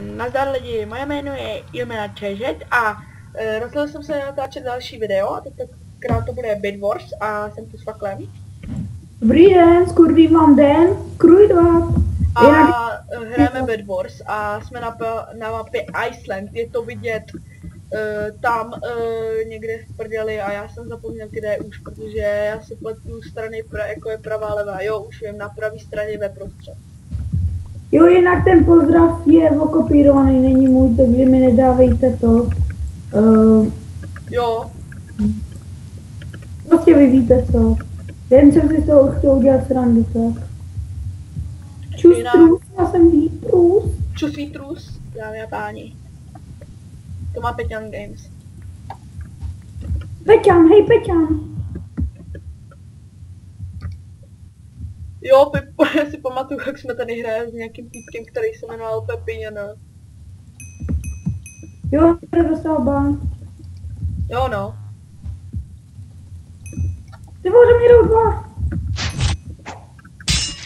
Nazdar lidi, moje jméno je Ilmena Čežet a rozhodl jsem se natáčet další video a tentokrát to bude Bed Wars a jsem tu s Faklem. Dobrý den, skurvý vám den, krujda. A hrajeme Bed Wars a jsme na mapě Iceland, je to vidět tam někde v prdeli a já jsem zapomněl, kde je už, protože já si pletu strany, jako je pravá levá, jo, už vím, na pravé straně ve prostřed. Jo, jinak ten pozdrav je okopírovaný, není můj, takže mi nedávejte to. Jo. Prostě vy víte co. Jen jsem si z toho chtěl udělat srandu, tak. Čus trus, já jsem výtrus. Čus výtrus, dámy a páni. To má Peťan Games. Peťan, hej Peťan. Jo, já si pamatuju, jak jsme tady hráli s nějakým týpkem, který se jmenoval Pepin, no. Jo, dostal ban. Jo, no. Ty vole, mě jdou dva.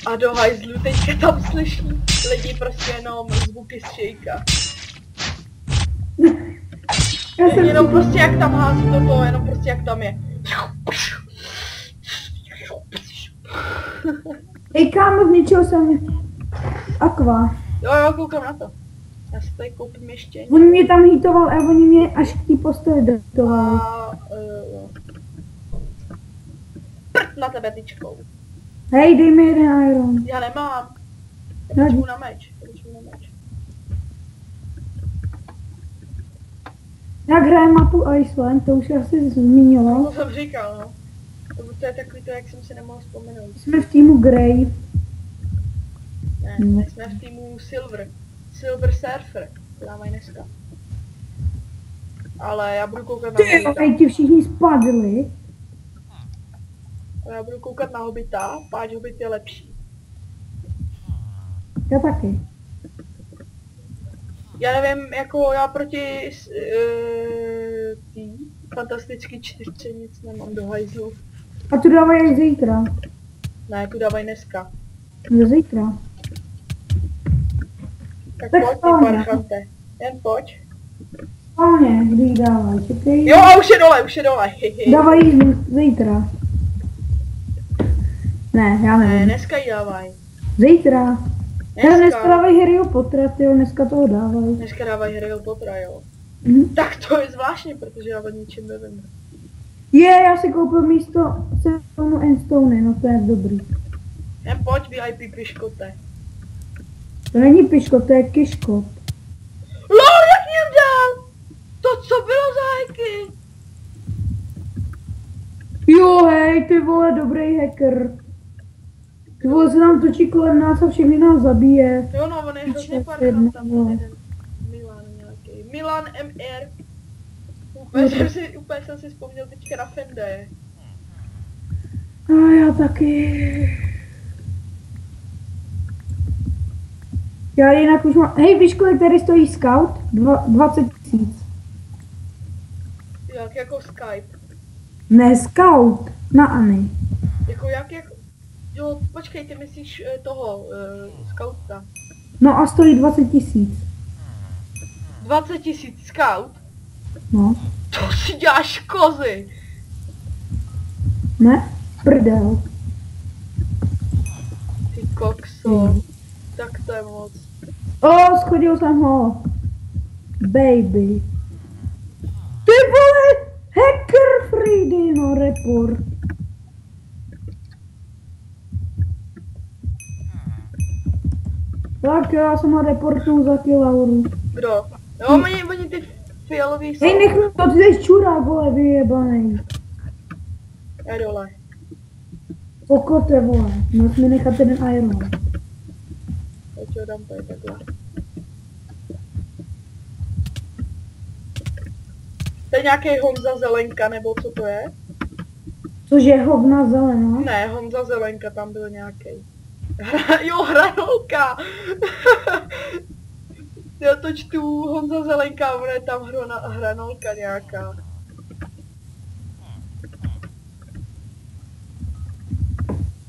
A do hajzlu teďka tam slyší lidi prostě jenom zvuky z šejka. Jenom prostě jak tam hází toto, jenom prostě jak tam je. Hej kámo, z ničeho jsem Aqua. Jo, koukám na to. Já si tady koupím ještě. On mě tam hitoval a oni mě až k té posteli datovali. Prd na tebe tyčkou. Hej, dej mi jeden iron. Já nemám. Jdu na meč. Jak hraje mapu Iceland, to už asi zmiňoval. To jsem říkal, no. To je takový to, jak jsem si nemohl vzpomenout. Jsme v týmu Grey. Ne, jsme v týmu Silver. Silver Surfer. To dávají dneska. Ale já budu koukat na Hobita. Ty, ti všichni spadli. Já budu koukat na Hobita, páč Hobit je lepší. Já taky. Já nevím, jako já proti tý fantastický čtyřce nic nemám do hajzlu. A tu dávají až zítra. Ne, tu dávají dneska. Do zítra. Tak Tak pojď, ty spálně. parchante. Jen pojď. Spálně, kdy ji dávají, čekej. Jo, a už je dole. Dávají zítra. Ne, já Ne, nevím. dneska ji dávají. Zítra. Dneska dávají Harryho Pottera, tyjo, dneska toho dávají. Dneska dávají Harryho Pottera, jo. Tak to je zvláštní, protože já o ničem nevím. já si koupil místo Stone and Stone, no to je dobrý. Jen pojď, VIP piškote. To není piškot, to je kiškot. LOL, jak mě dal? To co bylo za hajky? Jo, hej, ty vole, dobrý hacker. Ty vole, se nám točí kolem nás a všechny nás zabije. Jo, no, on je hrozně parchant tam ten jeden. Milan nějaký. Milan MR. Úplně jsem si vzpomněl teďka na Fende. A já taky. Já jinak už mám... Hej, víš, kolik tady stojí Scout? 20 000. Jak jako Skype. Ne, Scout. Na Ani. Jako jak... Jo, počkej, ty myslíš toho, Scouta. No a stojí 20 000. 20 000 Scout? No. To si děláš kozy. Ne? Prdel. Ty kokso. Tak to je moc. Schodil jsem ho. Baby. Ty vole! Hacker Friday, no report. Tak já jsem ho reportnul za kilauru. Kdo? Jo, oni ty fialový jsou. Hej, nech mi to, ty jsi čurák, vole, vyjebanej. Já dole. Pokote, vole, měl jsi mi nechat ten iron. Teď ho dám tady takhle. To je nějaký Honza Zelenka, nebo co to je? Cože, hovna zelená? Ne, Honza Zelenka, tam byl nějaký. Jo, hranolka! Já to čtu Honza Zelenka, ona je tam hranolka nějaká.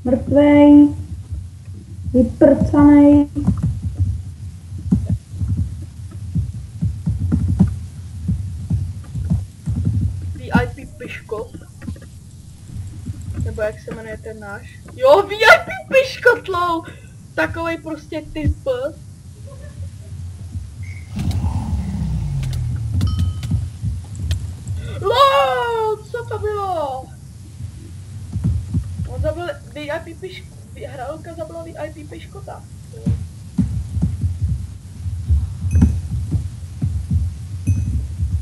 Mrtvej. Vyprcanej. piškot. Nebo jak se jmenuje ten náš. Jo, VIP piškotlou! Takovej prostě typ. LOL, co to bylo? On zabil VIP piškot. Hrálka zabila VIP piškota.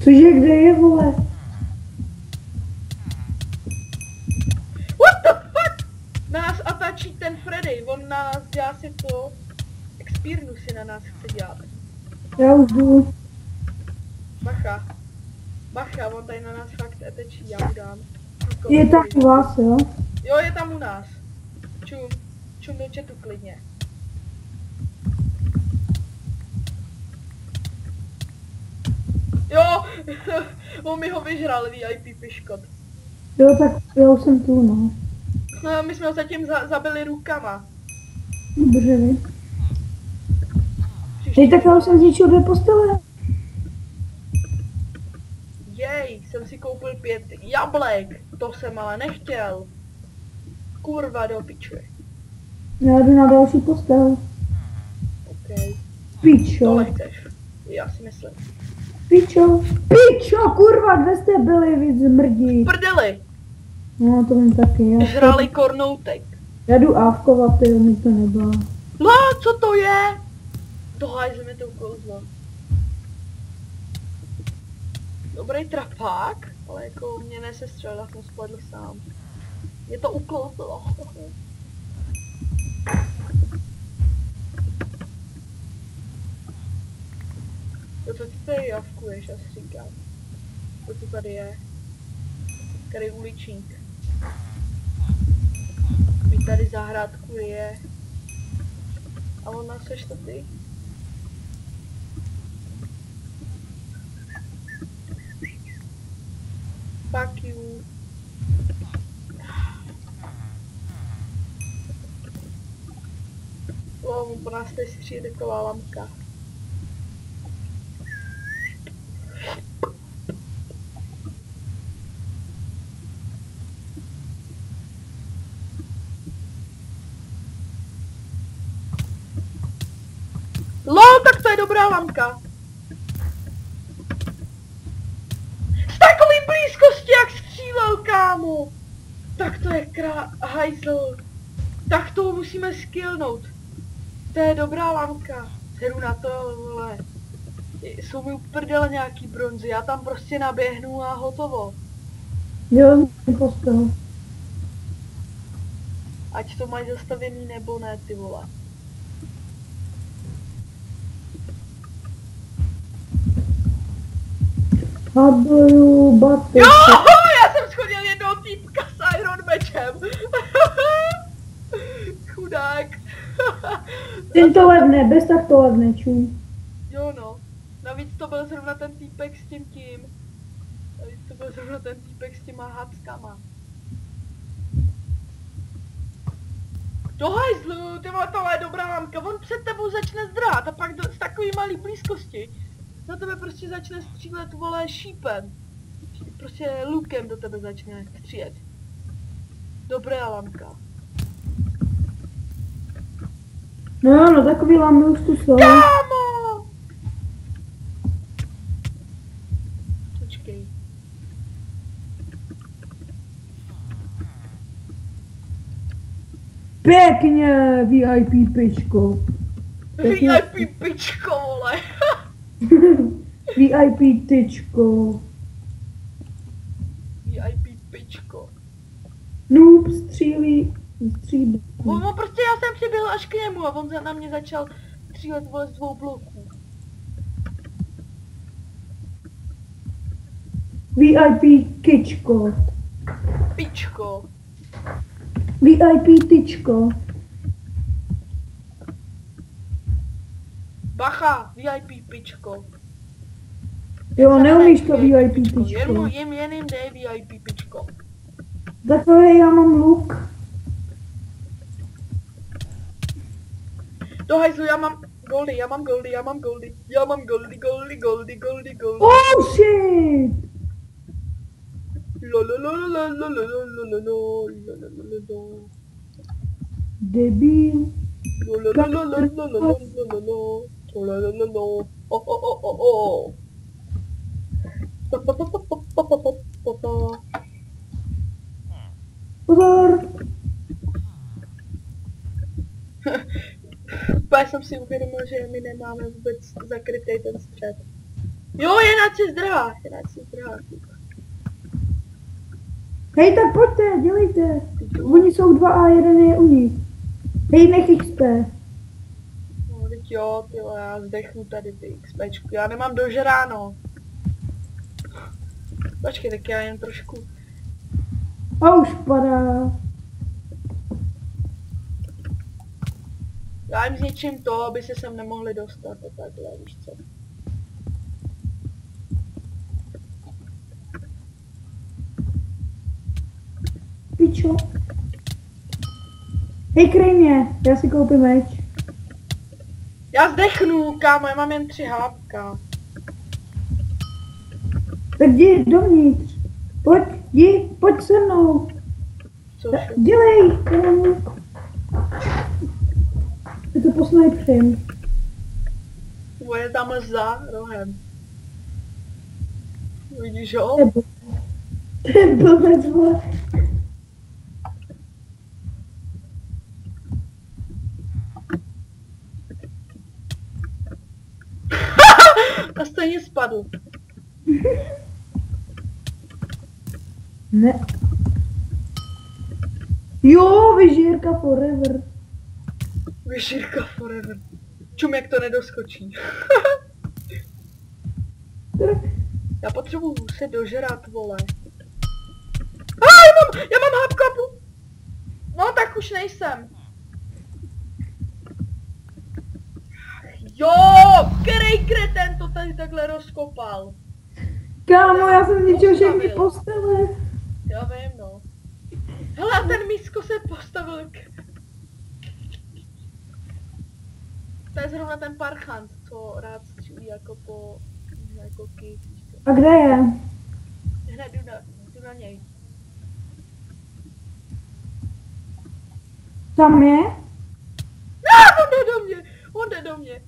Cože, kde je, vole? What the fuck? Na nás atačí ten Freddy, on na nás dělá si to. Expírnu si na nás chce dělat. Já už jdu. Bacha. Bacha, on tady na nás fakt atačí, já mu dám. Je tam u vás, jo? Jo, je tam u nás. Čum do chatu klidně. Jo, on mi ho vyžral, VIP piškot. Jo, tak já už jsem tu, no. No, my jsme ho zatím zabili rukama. Dobře, vy. Teď tak já už jsem zničil 2 postele. Jej, jsem si koupil 5 jablek. To jsem ale nechtěl. Kurva do piče. Já jdu na další postel. OK. Pičo. Tohle chceš. Já si myslím. Pičo. Pičo, kurva, kde jste byli, vy zmrdí. Prdeli! No, to vím taky, já. Žrali kornoutek. Já jdu ávkovat, ty, mi to nebá. No, co to je? Dohájze mi to kouzlo. Dobrý trapák, ale jako mě nesestřelil, tak jsem spadl sám. Mě to uklouzlo. To co ty tady javkuješ, asi říkám. To tady je. Tady uličník. My tady zahrádku je. A ona seš to ty? Fuck you. Po nás tady stříde taková lampka. LOL, tak to je dobrá lampka. Z takový blízkosti, jak střílel, kámo. Tak to je hajzl. Tak to musíme skillnout. To je dobrá lampka. Heru na to, vole. Jsou mi uprdele nějaký bronzy, já tam prostě naběhnu a hotovo. Jo, postel. Ať to mají zastavěný nebo ne, ty vole. Habuju, baty. Jo, já jsem schodil jednoho týpka s Iron mečem. Chudák. Ten to levne, bez tak to levne, čum. Jo no. Navíc to byl zrovna ten týpek s tím. Navíc to byl zrovna ten týpek s těma hackama. Do hajzlu, ty vole, tohle je dobrá lámka. On před tebou začne zdrát a pak z takový malý blízkosti na tebe prostě začne střílet, vole, šípem. Prostě lukem do tebe začne střílet. Dobrá lámka. No, takový lámy už tu jsou. Kámo! Počkej. Pěkně, VIP pičko. VIP pičko, vole. VIP tyčko. VIP pičko. Noob střílí. On prostě, já jsem přibyl až k němu a on na mě začal střílet, vole, z 2 bloků. VIP kyčko. Pičko. VIP tyčko. Bacha, VIP pičko. Jo, neumíš to VIP tyčko. Jen jim jde VIP pičko. Takové já mám luk. Do hajzlu, já mám goldy. Oh Oh shit! Debil. Pozor. Úplně jsem si uvědomil, že my nemáme vůbec zakrytý ten střed. Jo, je na zdrhách, Hej, tak pojďte, dělejte. Oni jsou dva a jeden je u nich. Hej, nech XP. No, teď jo, tyhle, já zdechnu tady ty XPčku, já nemám dožráno. Počkej, tak já jen trošku. A už padá. Já jim zničím to, aby se sem nemohli dostat a takhle, víš co. Pičo. Hej, kryj mě, já si koupím meč. Já zdechnu, kámo, já mám jen 3 hápka. Tak jdi dovnitř. Pojď se mnou. Cože? Dělej, kámo. Je to posnajpřím. Je tam za rohem. Vidíš ho? To je blbec, vole. A stejně spadl. Ne. Jo, vyžírka forever. Vyšírka forever. Čum, jak to nedoskočí. Já potřebuji se dožrat, vole. Já mám hápku a půl. No, tak už nejsem. Jo, který kreten to tady takhle rozkopal. Kámo, já jsem zničil všechny postele. Já vím, no. Hele, a ten mísko se postavil To je zrovna ten parchant, co rád střílí jako po... jako kýt. A kde je? Hned jdu na něj. Tam je? On jde do mě.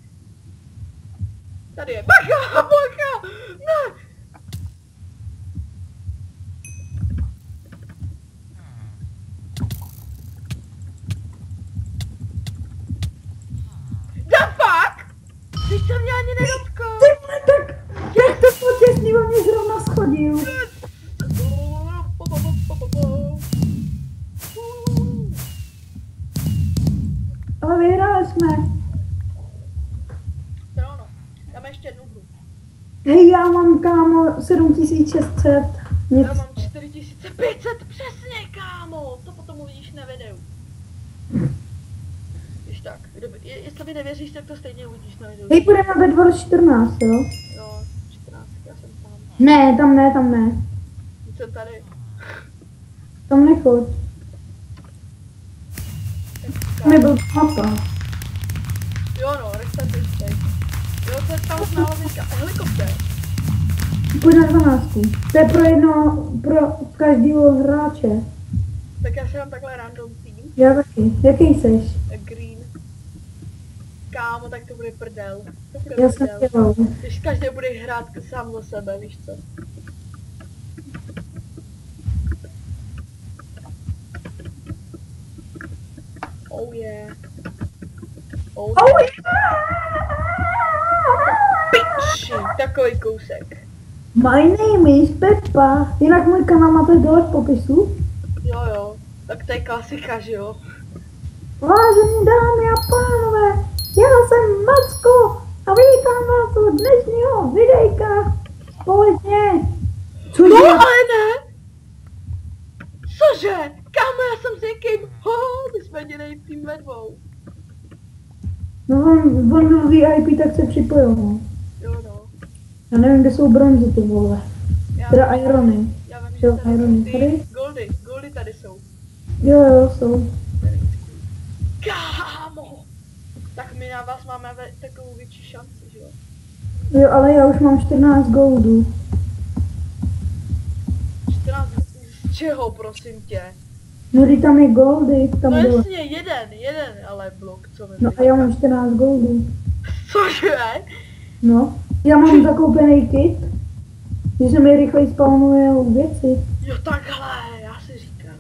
Tady je. Bacha! Ne! The fuck? Teď se mě ani nedotkl. Tak, jak to potěsný o mě zrovna schodil. Ale vyhráli jsme. To ono. Dáme ještě jednu hru. Hej, já mám, kámo, 7600. Nic. Já mám 4500, přesně, kámo. To potom uvidíš na videu. Když tak. Jestli mi nevěříš, tak to stejně uvidíš na videu. Hej, půjdeme ve dvor 14, jo? Jo, 14, já jsem tam. Ne, tam ne. Jsem tady. Tam nechoď. Tam je byl mapa. Jo no, restartuj teď. Jo, to je tam znála věka. Helikoptér. Pojď na 12. To je pro každého hráče. Tak já si mám takhle random tým. Já taky. Jaký seš? Green. Kámo, tak to bude prdel. To bude Já jsem prdel. dělal. Když každý bude hrát sám za sebe, víš co? Oh yeah. Oh yeah. Piči, takový kousek. My name is Peppa. Jinak můj kanál máte dole v popisu. Jo, tak to je klasika, že jo? Vážení dámy a pánové, já jsem Macko a vítám vás u dnešního videjka společně. No ale ne! Cože? Kámo, já jsem s někým, my jsme jedinej tým ve dvou. No on byl VIP, tak se připojil, no. Jo no. Já nevím, kde jsou bronzy, ty vole. Teda irony. Já vím, že Jo, tady irony. ty Tady? goldy tady jsou. Jo, jsou. Kámo! Tak my na vás máme takovou větší šanci, že jo? Jo, ale já už mám 14 goldů. 14, čeho, prosím tě? No, když tam je goldy, tam No bylo. jasně, jeden, ale blok, co mi No a já mám 14 goldů. Cože? No, já mám zakoupený kit, že se mi rychleji spawnuje věci. Jo takhle, já si říkám.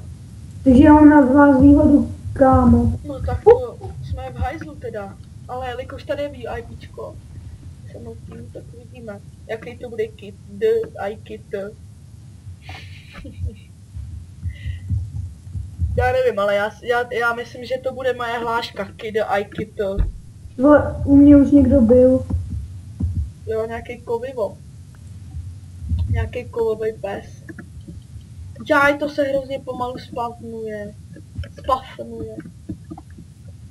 Takže já mám na vás výhodu, kámo. No tak to jsme v hajzlu teda. Ale jelikož tady je VIPčko, se mnou tím, tak uvidíme, jaký to bude kit, kit. Já nevím, ale já myslím, že to bude moje hláška, kit. Vole, u mě už někdo byl. Jo, nějaký kovivo. Nějaký kovový pes. Jaj, to se hrozně pomalu spavnuje.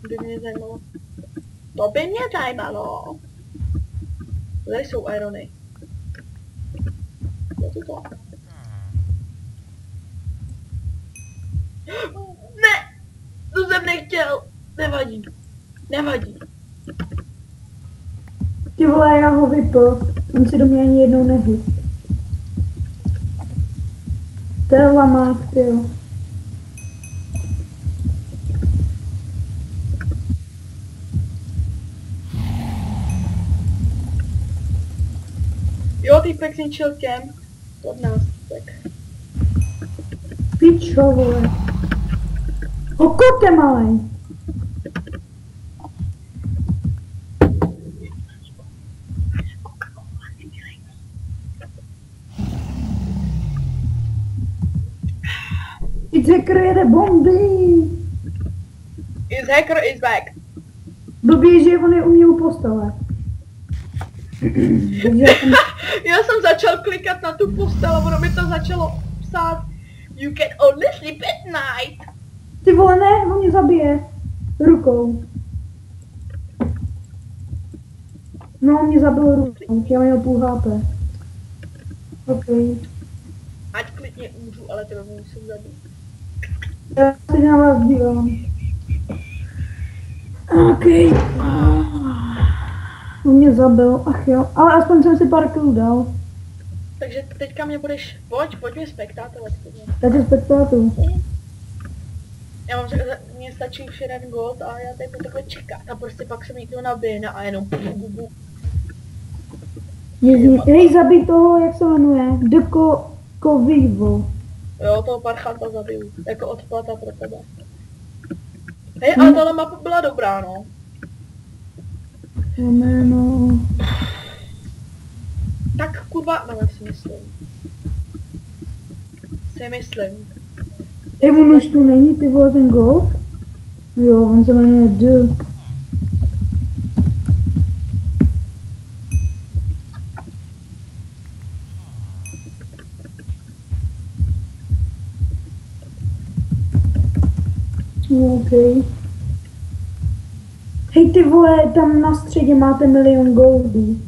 By mě zajímalo. To by mě zajímalo. Tady jsou irony. Co to? Ne! To jsem nechtěl! Nevadí. Ty vole, já ho vypl. On si do mě ani jednou nehyb. To je lamák, tyjo. Jo, týpek zničil těm. Od nás týpek. Pičo, vole. Kokote malej. It's hacker jede bomby. Is hacker is back. Blbý, že on je u mě u postele. Takže Já jsem začal klikat na tu postel a ono mi to začalo psát You can only sleep at night. ty vole, ne, on mě zabije. Rukou. No, on mě zabil rukou, já měl půl HP. OK. Ať klidně umřu, ale tebe musím zabít. Já se na vás dívám. OK. On mě zabil, ach jo. Ale aspoň jsem si pár killů dal. Takže teďka mě budeš, pojď mě spektátorovat. Takže spektátu. Já mám řekl, mně stačí už jeden gold a já tady budu takhle čekat a prostě pak se mi někdo naběhne a jenom bu. Hej, zabij toho, jak se jmenuje, Kovivo. Jo, toho parchanta zabiju, jako odplata pro tebe. Hej, ale tahle mapa byla dobrá, no. Jméno. Tak kurva, no já si myslím. Hej, on už tu není, ty vole, ten gold? Jo, on se jmenuje D. OK. Hej, ty vole, tam na středě máte 1 000 000 goldů.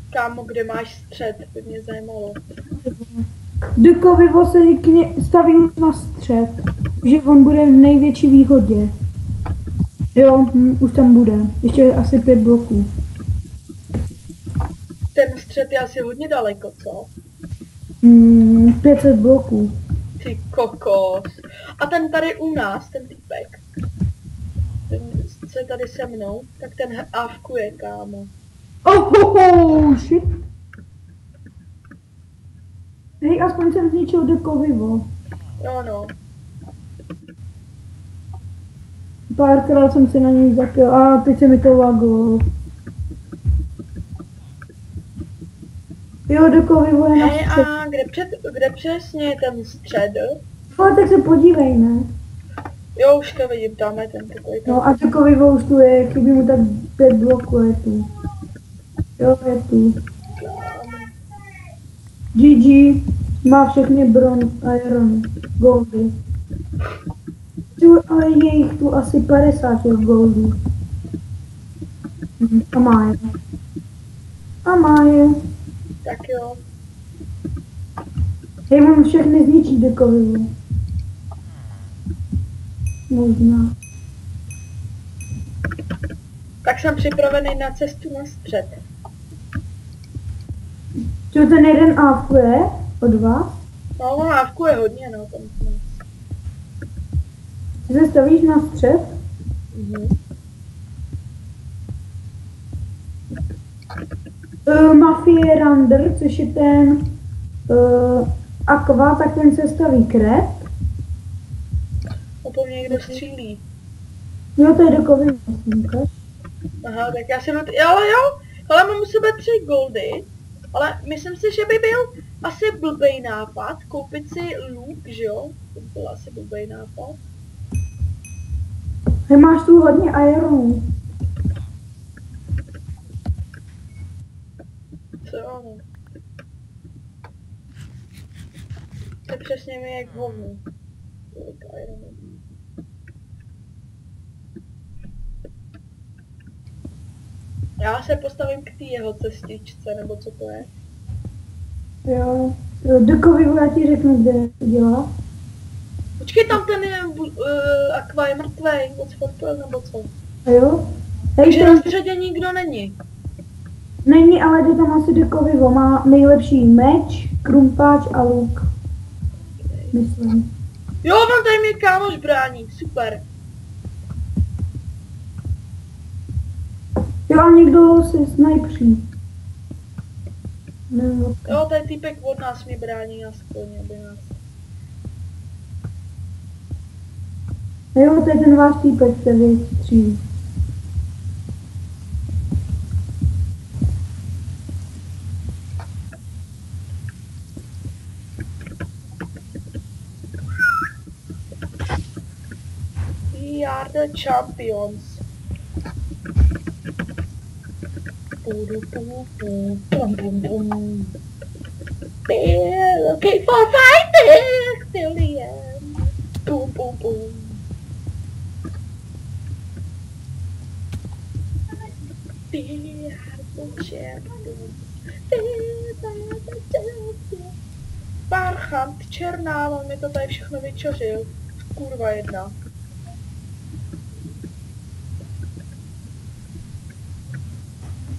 Kámo, kde máš střed, by mě zajímalo. Dukovivo se staví na střed, že on bude v největší výhodě. Jo, už tam bude. Ještě asi 5 bloků. Ten střed je asi hodně daleko, co? 500 bloků. Ty kokos. A ten tady u nás, ten typek. Ten, co je tady se mnou, tak ten avkuje, kámo. Oh, shit. Hej, aspoň jsem zničil Dukovivo. Jo no. Párkrát jsem si na něj zapil a teď se mi to lagovalo. Jo, Dukovivo je na Hej, střed. a kde přesně je ten střed? Ale tak se podívej, ne? Jo, už to vidím, tam je ten takový. No a Dukovivo už tu je, chybí mu tak 5 bloků, je tu. Jo, je tu. GG má všechny iron, goldy. Ale je jich tu asi 50 těch goldů. A má je. A má je. Tak jo. Hej, on všechny zničí Dukovivo. Možná. Tak jsem připravený na cestu na střed. Čo ten jeden AFuje od vás? No, on lávku je hodně, no, tam jsme. Ty se stavíš na střed? Mafie Rander, což je ten Aqua, tak ten se staví krep. On po mně někde střílí. Jo, to je dokový ukaž. Aha, tak já si jdu, ale jo, ale mám u sebe 3 goldy, ale myslím si, že by byl asi blbej nápad koupit si luk, že jo? To by byl asi blbej nápad. Ty máš tu hodně ironů. Co jo, no. To je přesně mi jak hovnu. Tolik ironů. Já se postavím k té jeho cestičce, nebo co to je? Jo. Dokový, já ti řeknu, kde to dělá. Počkej, tam ten je, Aqua je mrtvej, odsportuje nebo co? A jo? Takže na středě nikdo není. Není, ale jde tam asi Dokovivo. Má nejlepší meč, krumpáč a luk. Myslím. Jo, on tady mě kámoš brání, super. Jo, a někdo si snajpří. No, Jo, ten týpek od nás mě brání aspoň, aby nás. jo, to je ten váš týpek, který střílí. We are the champions. Pum, pum, pum. We're looking for fighters till the end. Boom, boom, boom. We are the champions. We are the champions. Parchant, černá, on mi to tady všechno vyčořil. Kurva jedna.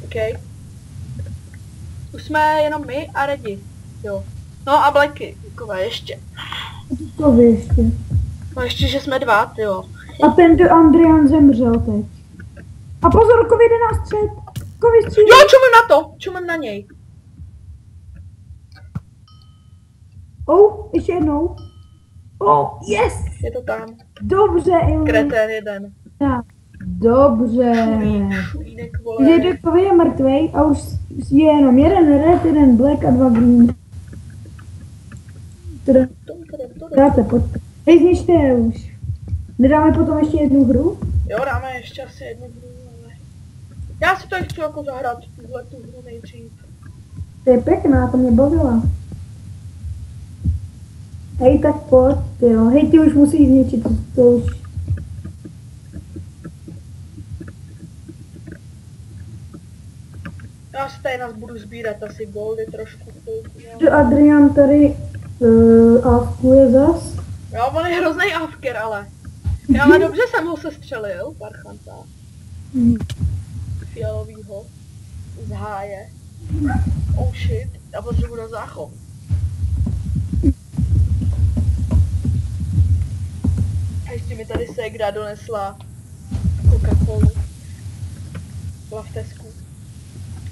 OK. Už jsme jenom my a Redi. Jo. No a Blacky, takové ještě. To vy ještě. No ještě, že jsme 2, jo. A ten Andrian zemřel teď. A pozor, Kovi jde na střed. Kovi střílí. Jo, čumím na to, čumím na něj. Oh, ještě jednou. Oh, yes! Je to tam. Dobře, Ilmi. Kretén jeden. Dobře. Šulínek, vole. Jedekovi je mrtvej a už je jenom jeden red, jeden black a 2 green. Dáte, pojďte. Hej, zničte je už. Nedáme potom ještě jednu hru? Jo, dáme ještě asi jednu hru, ale... Já si tady chci jako zahrát tuhle tu hru nejdřív. To je pěkná, to mě bavila. Hej, tak pojď, jo. Hej, ty už musíš zničit, to už. Já si tady nás budu sbírat asi goldy trošku. Adrian tady avkuje zas. Jo, on je hrozný avker, ale. Já, ale dobře jsem ho sestřelil, Parchanta. Fialovýho. Z háje. Oh shit, já potřebuji na záchod. A ještě mi tady ségra donesla Coca-Colu. Byla v Tesku.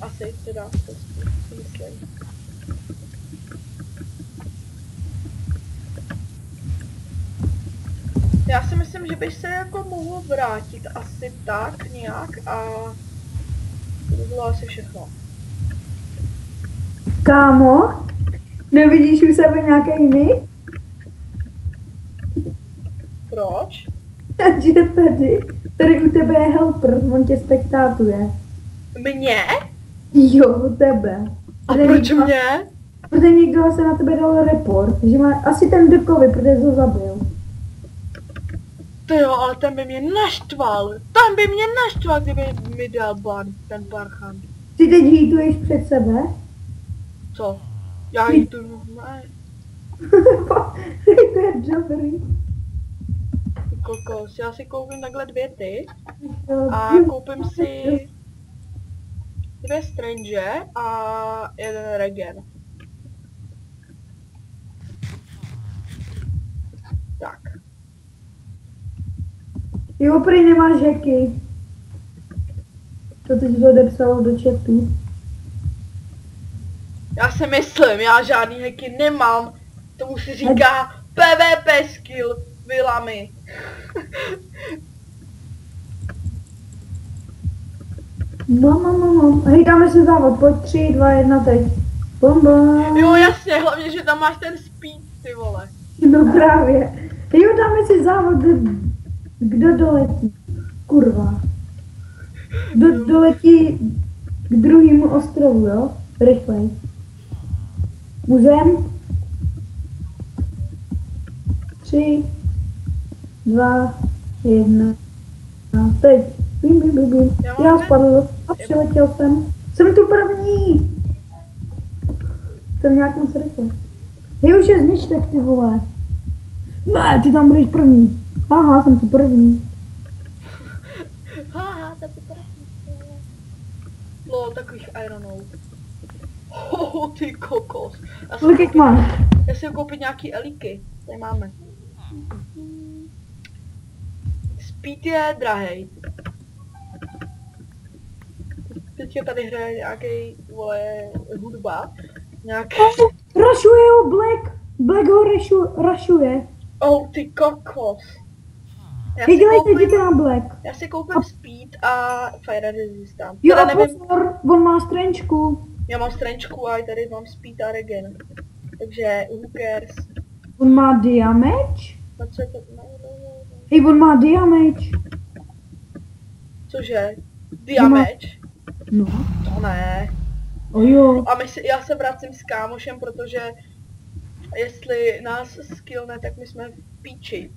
Asi teda v Tesku, si myslím. Já si myslím, že bych se jako mohl vrátit asi tak nějak a to by bylo asi všechno. Kámo, nevidíš u sebe nějaký jiný? Proč? Takže tady u tebe je helper, on tě spektátuje. Mě? Jo, u tebe. A proč mě? Protože někdo se na tebe dal report, že má asi ten Dokovi, protože ho zabil. To jo, ale ten by mě naštval. Ten by mě naštval, kdyby mi dal ban, ten Parchant. Ty teď hýtuješ před sebe? Co? Já hýtuju, ne. To je dobrý. Kokos, já si koupím takhle 2 ty a koupím si 2 strange a 1 regen. Tak. Jo, prý nemáš hacky. To teď odepsalo do chatu. Já si myslím, já žádný hacky nemám. Tomu se říká PvP skill, vilami. No. Hej, dáme si závod, pojď 3, 2, 1, teď. Bomba. Jo, jasně, hlavně, že tam máš ten speed, ty vole. No právě. Jo, dáme si závod, kdo doletí. Kurva. Kdo doletí k druhému ostrovu, jo? Rychlej. Můžem? 3, 2, 1. Teď. Bim. Já spadl a přiletěl jsem. Jsem tu první. Jsem nějak moc rychle. Hej, už je zničtek, ty vole. Ne, ty tam budeš první. Aha, jsem tu první. Haha, to je první. Lol, takových ironů. Ty kokos. Kolik jich máš? Já si koupit nějaký elíky. Tady máme. Speed je drahej. Teďka tady hraje nějaký, vole, hudba. Nějaký... Rushuje ho Black. Black ho rushuje. Oh, ty kokos. Hej, dělejte na Black. Já si koupím speed a fire resistant. Jo, Teda a nevím, pozor, on má strangeku. já mám strangeku a tady mám speed a regen. Takže who cares. On má damage? A co je to? Hej, on má damage. Cože? Damage? No. To ne. Jo. A já se vracím s kámošem, protože jestli nás skillne, tak my jsme v píči.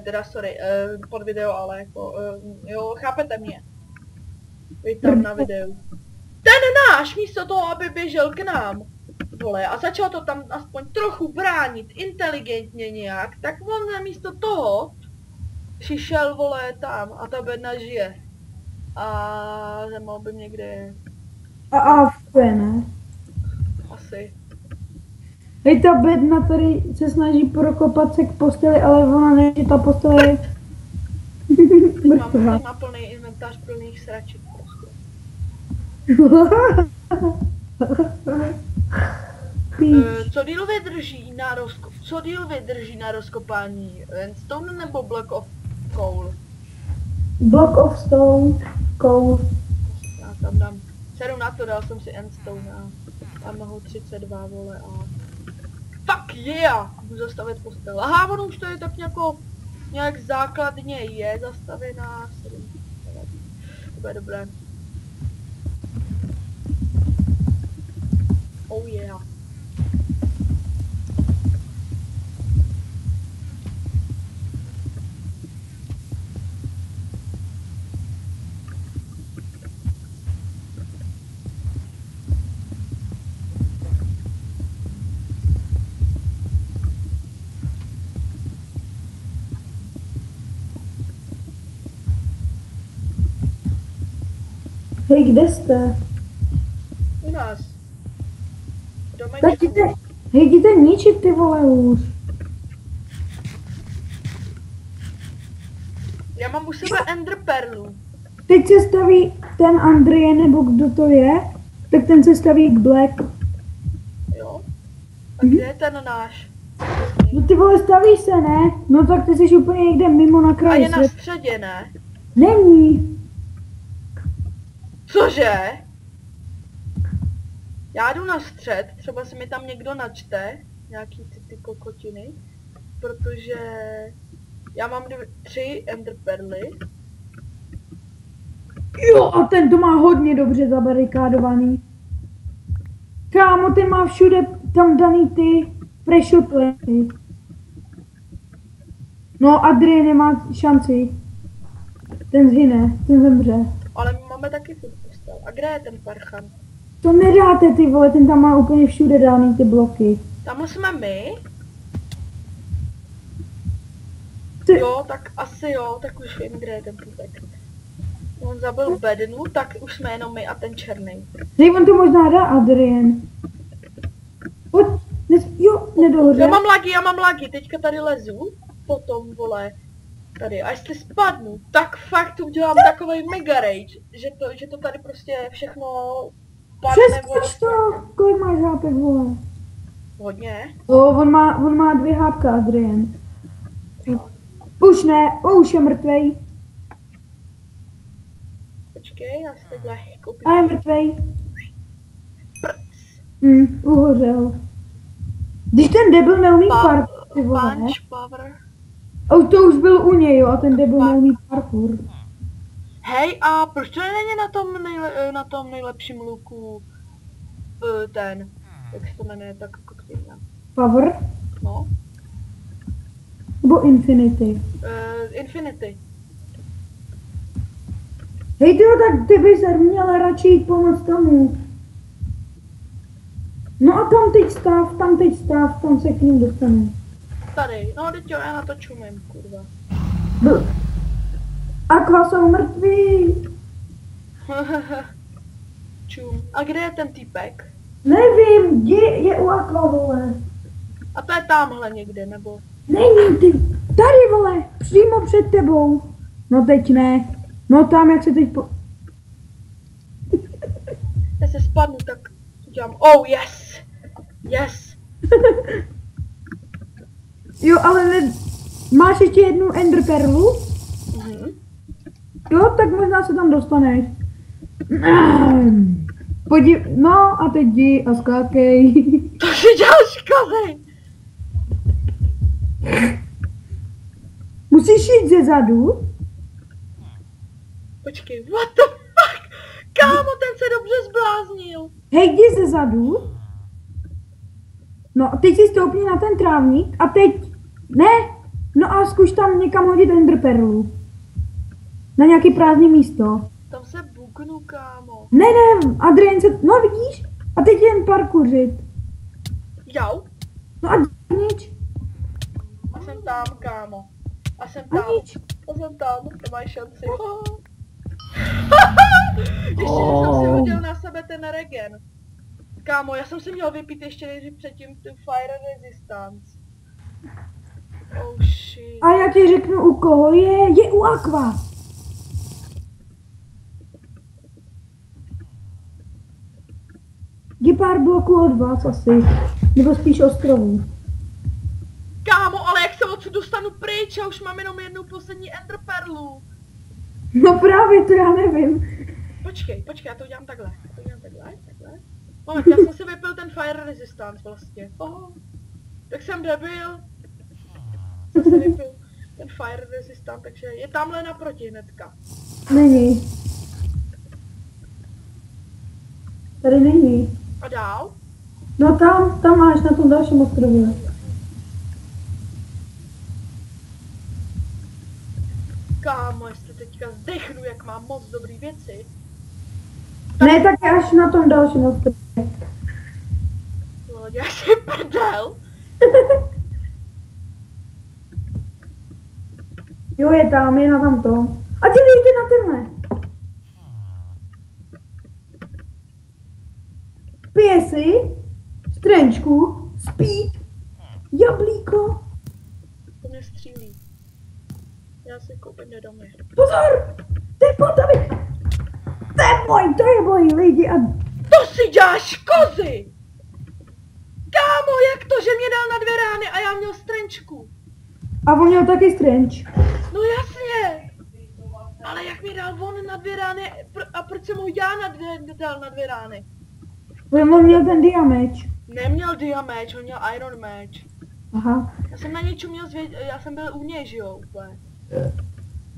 Teda sorry, pod video, ale jako, jo, chápete mě. Vy tam na videu. Ten náš, místo toho, aby běžel k nám, vole, a začal to tam aspoň trochu bránit, inteligentně nějak, tak on místo toho přišel, vole, tam a ta bedna žije. A nemohl by někde... A fuje, ne? Asi. Hej, ta bedna tady se snaží prokopat se k posteli, ale ona neví, že ta postel je... Teď mám plný inventář plných sraček prostě. Co díl vydrží na rozkopání? Stone nebo Block of Coal? Block of Stone, Coal. Já tam dám. Seru na to, dal jsem si Endstone a tam mohou 32, vole, a... Fuck yeah! Můžu zastavit postel. Aha, ono už to je tak nějak základně je zastavená. To bude dobré. Oh yeah. Hej, kde jste? U nás. Tak jděte ničit, ty vole, už. Já mám u sebe Ender Perlu. Teď se staví ten Andrie, nebo kdo to je, tak ten se staví k Black. Jo? A kde je ten náš? No ty vole, staví se, ne? No tak ty jsi úplně někde mimo na A kraji. je na středě, ne? Není. Cože? Já jdu na střed, třeba se mi tam někdo načte, nějaký ty kokotiny, protože já mám 3 Ender Perly. Jo, a ten to má hodně dobře zabarikádovaný. Kámo, ten má všude tam daný ty pressure platy. No, Adrie nemá šanci. Ten zhyne, ten zemře. Ale my máme taky furt postel. A kde je ten parchan? To nedáte, ty vole, ten tam má úplně všude daný ty bloky. Tam jsme my? Ty... Jo, tak asi jo, tak už vím, kde je ten putek. On zabil Bednu, tak už jsme jenom my a ten černý. Hej, on to možná dá, Adrian. Pojď, jo, nedohoře. Já mám lagy, teďka tady lezu, potom, vole, tady, a jestli spadnu, tak fakt udělám takovej mega rage, že to tady prostě všechno padne, vole. Přeskoč to, kolik máš hápek, vole? Hodně. On má 2 hápka, Adrian. Už ne, už je mrtvej. Počkej, já si takhle koupím. A je mrtvej. Uhořel. Když ten debil neumí parkour, ty vole. Punch power. To už byl u něj, jo, a ten debil neumí parkour. Hej, a proč to není na tom nejlepším luku ten, jak se to jmenuje, tak koktýlna? Power? No. Nebo Infinity? Infinity. Hej tyjo, tak ty bys měl radši jít pomoct tomu. No a tam teď stav, tam se k ním dostane. Tady, no teď jo, já na to čumím, kurva. Aqua jsou mrtví. Čum. A kde je ten týpek? Nevím, je u Aqua, vole. A to je tamhle někde, nebo? Není, ty, tady, vole, přímo před tebou. No teď ne. No tam, jak se teď Já se spadnu, tak udělám, oh yes! Yes! Jo, ale ne, máš ještě jednu Ender Perlu? Jo, tak možná se tam dostaneš. No a teď jdi a skákej. To si děláš školy! Musíš jít ze zadu. Počkej, what the fuck? Kámo, ten se dobře zbláznil. Hej, jdi ze zadu. No, teď si stoupni na ten trávník a teď... Ne! No a zkuš tam někam hodit Ender Perlu. Na nějaký prázdný místo. Tam se buknu, kámo. Ne, Adrian se... No vidíš? A teď jen parkouřit. Jau. No a nič. A jsem tam, kámo. A jsem tam. A jsem tam, nemáš šanci. Ještě jsem si hodil na sebe ten regen. Kámo, já jsem si měl vypít ještě nejdřív předtím tu fire resistance. Oh shit. A já ti řeknu u koho je u Aqua. Je pár bloků od vás asi, nebo spíš ostrovů. Kámo, ale jak se odsud dostanu pryč, já už mám jenom jednu poslední Ender Perlu. No právě, to já nevím. Počkej, já to udělám takhle. Moment, já jsem si vypil ten fire resistance vlastně. Tak jsem debil. Jsem si vypil ten fire resistance, takže je tamhle naproti hnedka. Není. Tady není. A dál? No tam máš na tom dalším ostrově. Kámo, jestli teďka zdechnu, jak mám moc dobrý věci. Ne, tak až na tom dalším ostrově. No, děláš si prdel. Jo, je na tamto. A ty vyjdi na tenhle. Pije si, strenčku, speed, jablíko. To mě střílí. Já si koupím nedomě. Pozor! To je potavik! To je můj lidi a... To si děláš kozy! Kámo, jak to, že mě dal na 2 rány a já měl strenčku? A on měl taky strenč. No jasně! Ale jak mi dal on na 2 rány a proč jsem mu já dal na 2 rány? On měl ten diameč. Neměl diameč, on měl iron match. Aha. Já jsem na něj čuměl já jsem byl u něj, že jo, úplně.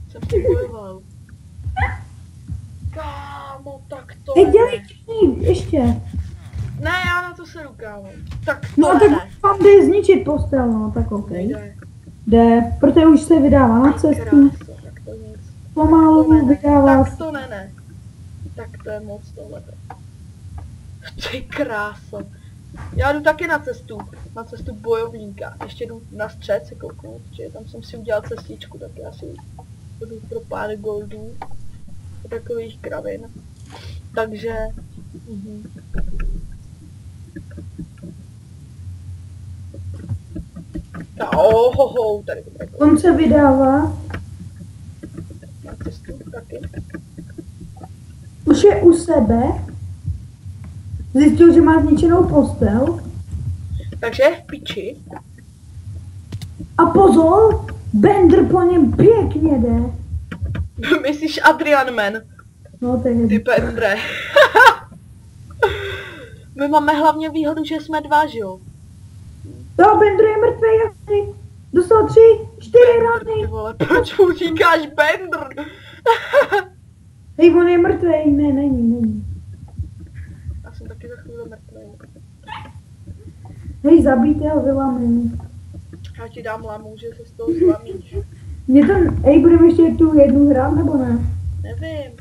Jsem s tím bojoval. Kámo, tak to Hej, dělej ještě. Ne, já na to sedu, kámo. Tak to no tak vám jde zničit postel, no tak ok. Jde, protože už se vydává na cestu. Tak to nic. Pomalu vydává. Tak to ne. Tak to je moc tohleto. Ty kráso. Já jdu taky na cestu bojovníka. Ještě jdu na střed se kouknout, že tam jsem si udělal cestičku, tak já si jdu pro pár goldů. takových kravin. Takže... Tady to tak. On se vydává. Na cestu taky. Už je u sebe. Zjistil, že má zničenou postel. Takže v piči. A pozor, Bender po něm pěkně jde. Myslíš Adrian Man? No to je... Ty Bendre. My máme hlavně výhodu, že jsme dva, že jo? Jo, Bender je mrtvý, jasný. Dostal 3, 4 rány. Ty vole, proč mu říkáš Bender? Hej, on je mrtvý. Ne, není. Já jsem taky za chvíli mrtvý. Hej, zabijte ho, vylamím. Já ti dám lamu, že se z toho zlamíš. Mě to... Hej, budeme ještě tu jednu hrát, nebo ne? Nevím.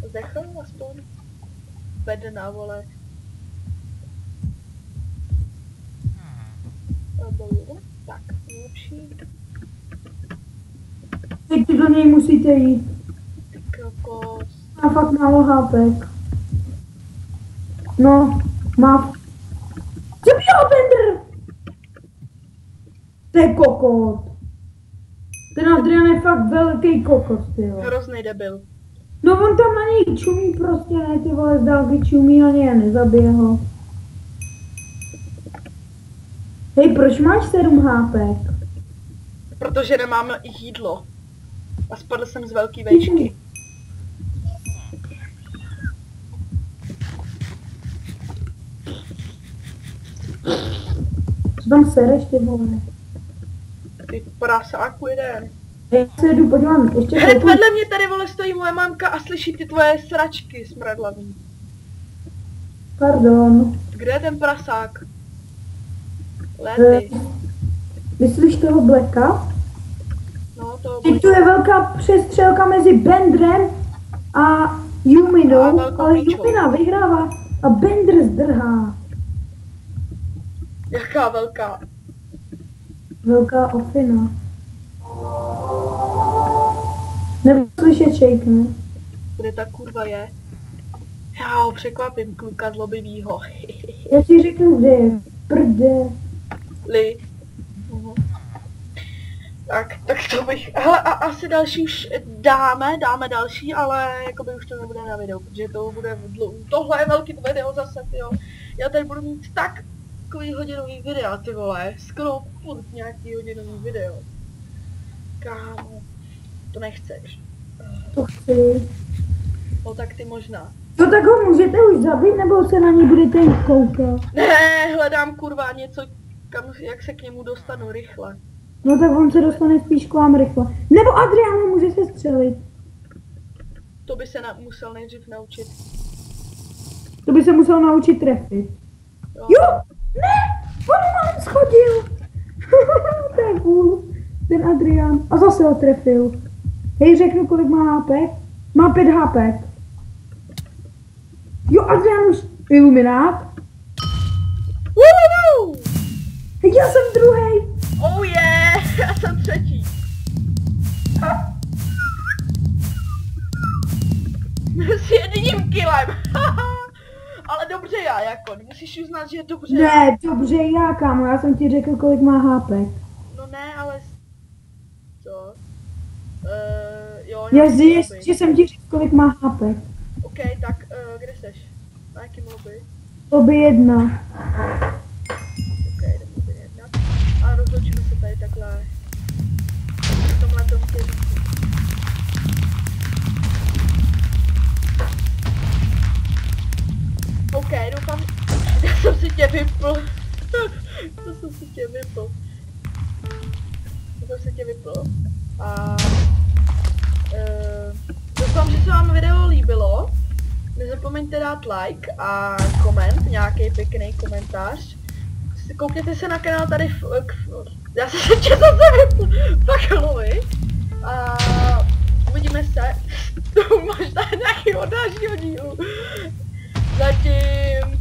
Zdechl aspoň. Bedna, vole. Tak, lepší. Teď do něj musíte jít. Ty kokos. Má fakt málo hápek. No, má... Zabijal Bender! To je kokot. Ten Adrian je fakt velký kokot, ty jo. Hrozný debil. No on tam na něj čumí prostě, ne, ty vole, z dálky čumí a ne, nezabije ho. Hej, proč máš 7 hápek? Protože nemám jídlo. A spadl jsem z velký vejšky. Co tam sereš, ty vole? Ty prasáku jeden. Já se jdu podívám, ještě Hned chvilku. vedle mě tady, vole, stojí moje mámka a slyší ty tvoje sračky smradlavý. Pardon. Kde je ten prasák? Lety. Myslíš toho Blacka? No, to Teď tu je velká přestřelka mezi Benderem a Yuminou, A velkou ale píčou. Yumina vyhrává a Bender zdrhá. Jaká velká? Velká ofina. Nebo slyšet shake, ne? Kde ta kurva je? Já ho překvapím, kluka zlobivýho. Já ti řeknu, kde je. Prde. Li. Tak to bych, hele, a asi další už dáme další, ale jakoby už to nebude na videu, protože to bude tohle je velký video zase, jo. Já tady budu mít takový hodinový videa, ty vole, skoro furt nějaký hodinový video. Kámo, to nechceš. To chci. No tak ty možná. No tak ho můžete už zabít, nebo se na něj budete jít koukat? Ne, hledám kurva něco, jak se k němu dostanu rychle. No tak on se dostane spíš k vám rychle. Nebo Adriano může se střelit. To by se musel nejdřív naučit. To by se musel naučit trefit. Jo! Ne! On mám schodil! To je cool. Ten Adrian. A zase ho trefil. Hej, řeknu, kolik má HP. Má 5 HP. Jo, Adrian už iluminát. Woo! Hej, já jsem druhý. Oh yeah! Já jsem třetí. S jedním kilem. Ale dobře já, jako, musíš uznat, že je dobře. Ne, dobře já, kámo, já jsem ti řekl, kolik má HP. No ne, ale... Co? Jo, Já nějaký lobby. že jsem ti řekl, kolik má HP. OK, tak kde seš? Na jakým lobby? Lobby 1. OK, jdeme lobby 1. A rozloučíme se tady takhle. V tomhle tom stěžku. OK, doufám, já jsem si tě vypl. To jsem si tě vypl. A doufám, že se vám video líbilo. Nezapomeňte dát like a koment, nějaký pěkný komentář. Koukněte se na kanál tady já jsem se tě zase vypl. Fakalovi. A uvidíme se možná nějakého dalšího dílu. Zatím